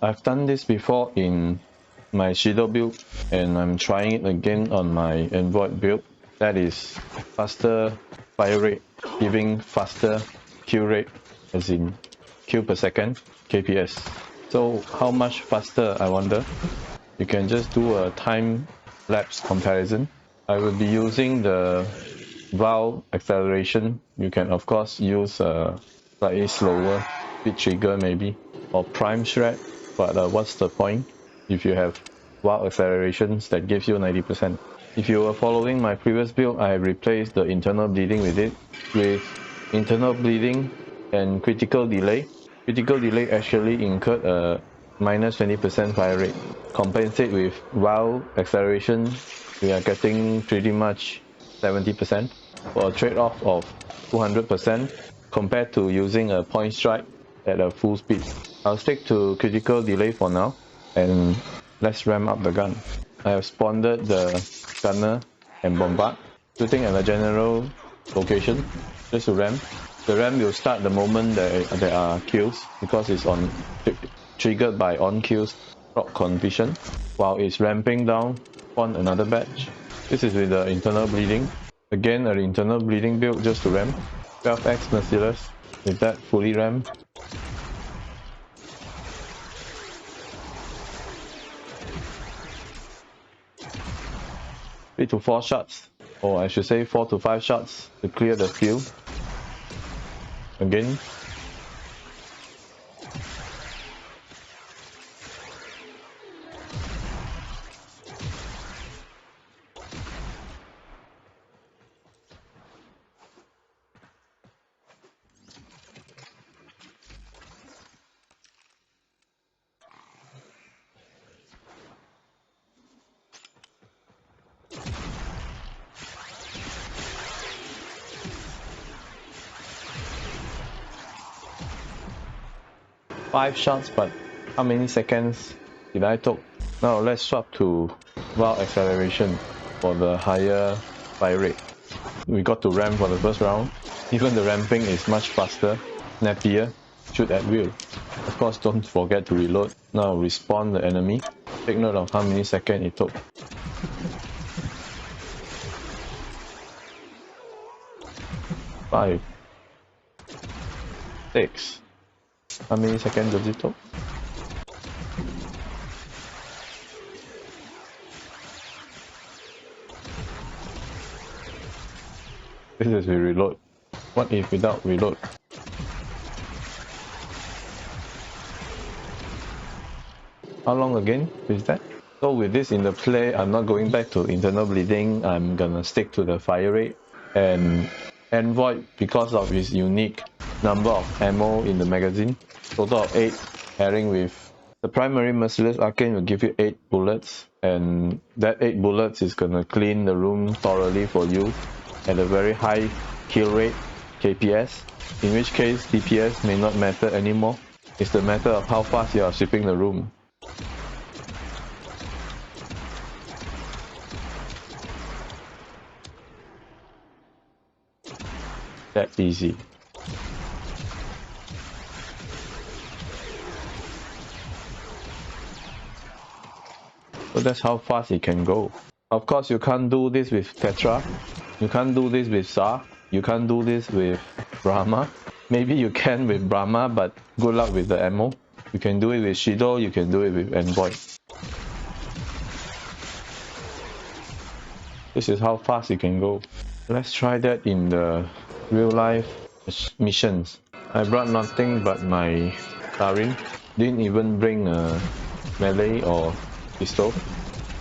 I've done this before in my Shido build, and I'm trying it again on my Envoy build. That is faster fire rate, giving faster kill rate, as in kill per second, KPS. So how much faster, I wonder? You can just do a time lapse comparison. I will be using the Val acceleration. You can of course use a slightly slower speed trigger maybe, or prime shred, but what's the point if you have Val accelerations that gives you 90%. If you were following my previous build, I replaced the internal bleeding with it, with internal bleeding and critical delay. Critical delay actually incurred a minus 20% fire rate. Compensate with Val acceleration, we are getting pretty much 70% for a trade-off of 200% compared to using a point strike at a full speed. I'll stick to critical delay for now, and let's ramp up the gun. I have spawned the gunner and bombard, shooting at a general location just to ramp. The ramp will start the moment there are kills because it's triggered by on kills proc condition. While it's ramping down, spawn another batch. This is with the internal bleeding. Again, an internal bleeding build just to ramp. 12x Merciless with that fully ramp. Three to 4 shots, or I should say 4 to 5 shots to clear the field. Again. Five shots, but how many seconds did I took? Now let's swap to Val acceleration for the higher fire rate. We got to ramp for the first round. Even the ramping is much faster, snappier, shoot at will. Of course, don't forget to reload. Now respawn the enemy. Take note of how many seconds it took. Five, 6. How many seconds does it take? This is with reload. What if without reload? How long again is that? So with this in the play, I'm not going back to internal bleeding. I'm gonna stick to the fire rate. And Envoy, because of its unique number of ammo in the magazine, total of 8, pairing with the primary Merciless Arcane will give you 8 bullets, and that 8 bullets is gonna clean the room thoroughly for you at a very high kill rate, KPS, in which case DPS may not matter anymore. It's the matter of how fast you are sweeping the room. That easy. So that's how fast it can go. Of course, you can't do this with Tetra, you can't do this with Tsar, you can't do this with Brahma. Maybe you can with Brahma, but good luck with the ammo. You can do it with Shido, you can do it with Envoy. This is how fast it can go. Let's try that in the real life missions. I brought nothing but my Karin. Didn't even bring a melee or pistol.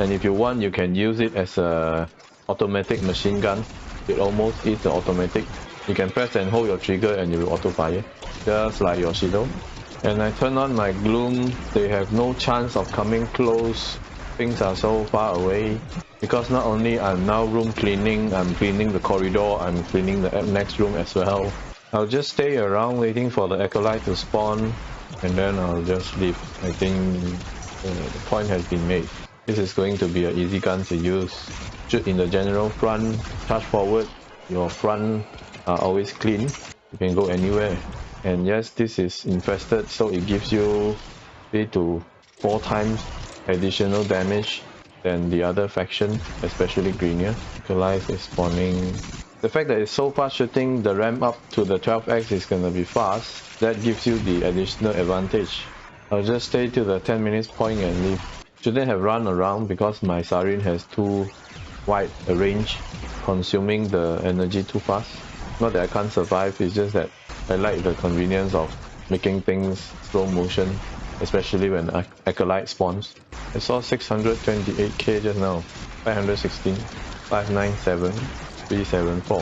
And if you want, you can use it as a automatic machine gun. It almost is the automatic. You can press and hold your trigger and you will auto fire, just like your Shido. And I turn on my Gloom. They have no chance of coming close. Things are so far away. Because not only I'm now room cleaning, I'm cleaning the corridor, I'm cleaning the next room as well. I'll just stay around waiting for the Acolyte to spawn, and then I'll just leave. I think the point has been made. This is going to be an easy gun to use. Shoot in the general front, charge forward, your front are always clean. You can go anywhere. And yes, this is infested, so it gives you way to 4 times additional damage than the other faction, especially Grineer. Goliath is spawning. The fact that it's so fast shooting, the ramp up to the 12x is gonna be fast. That gives you the additional advantage. I'll just stay to the 10 minutes point and leave. Shouldn't have run around because my Sarin has too wide a range, consuming the energy too fast. Not that I can't survive, it's just that I like the convenience of making things slow motion, especially when Acolyte spawns. I saw 628k just now. 516, 597, 374,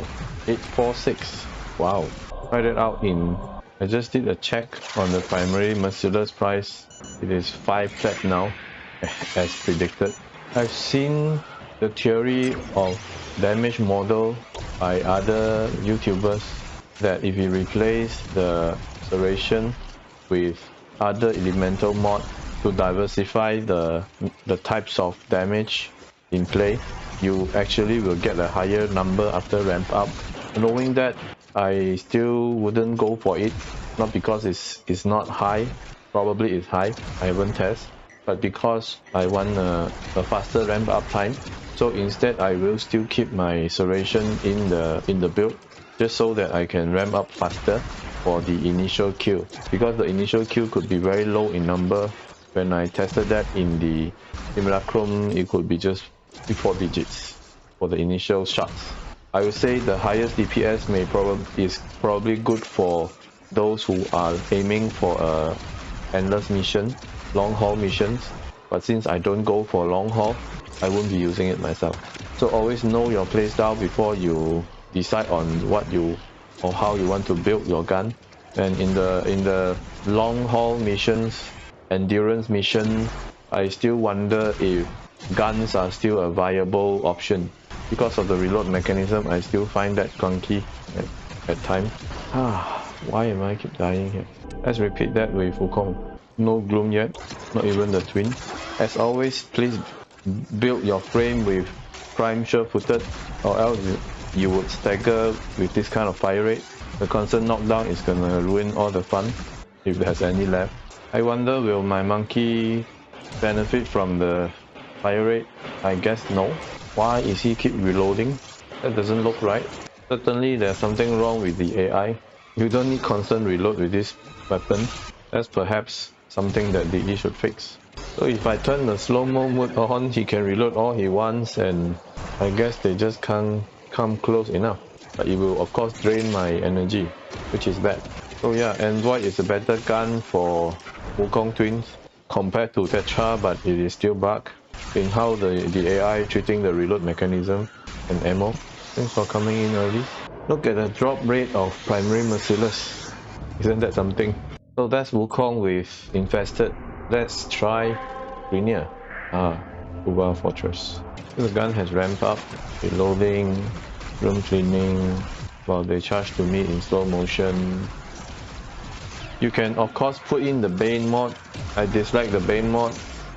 846. Wow. Write it out in. I just did a check on the primary Merciless Price. It is 5 plat now, as predicted. I've seen the theory of damage model by other YouTubers that if you replace the Serration with other elemental mod to diversify the types of damage in play, you actually will get a higher number after ramp up. Knowing that, I still wouldn't go for it, not because it's not high, probably it's high, I haven't tested, but because I want a faster ramp up time. So instead I will still keep my Serration in the build, just so that I can ramp up faster for the initial kill, because the initial kill could be very low in number. When I tested that in the Simulacrum, it could be just 4 digits for the initial shots. I would say the highest DPS is probably good for those who are aiming for a endless mission, long haul missions, but since I don't go for long haul, I won't be using it myself. So always know your playstyle before you decide on what you or how you want to build your gun. And in the long haul missions, endurance mission, I still wonder if guns are still a viable option. Because of the reload mechanism, I still find that clunky at times. Why am I keep dying here? Let's repeat that with Wukong. No gloom yet, not even the twin. As always, please build your frame with prime sure-footed, or else you would stagger with this kind of fire rate. The constant knockdown is gonna ruin all the fun, if there's any left. I wonder, will my monkey benefit from the fire rate? I guess no. Why is he keep reloading? That doesn't look right. Certainly there's something wrong with the AI. You don't need constant reload with this weapon. That's perhaps something that DE should fix. So if I turn the slow-mo mode on, he can reload all he wants, and I guess they just can't come close enough. But it will of course drain my energy, which is bad. So yeah, Envoy is a better gun for Wukong twins compared to Tetra, but it is still bug in how the AI treating the reload mechanism and ammo. Thanks for coming in early. Look at the drop rate of primary Merciless. Isn't that something? So that's Wukong with Infested. Let's try Grineer. Uber Fortress. The gun has ramped up, reloading, room cleaning, while they charge to me in slow motion. You can of course put in the Bane mod. I dislike the Bane mod,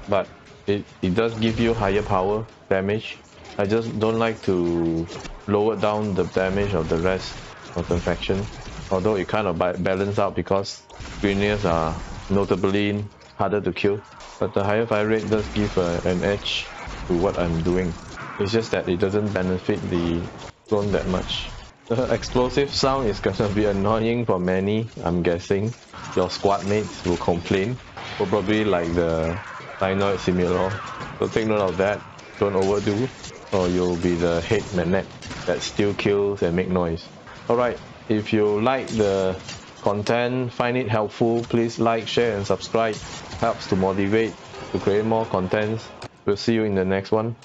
but it does give you higher power damage. I just don't like to lower down the damage of the rest of the faction. Although it kind of balance out because Grineers are notably harder to kill. But the higher fire rate does give an edge to what I'm doing. It's just that it doesn't benefit the clone that much. The explosive sound is gonna be annoying for many, I'm guessing. Your squad mates will complain. Probably like the Dinoid Simulor. So take note of that. Don't overdo, or you'll be the hate magnet that still kills and make noise. Alright, if you like the content, find it helpful, please like, share and subscribe. Helps to motivate to create more contents. We'll see you in the next one.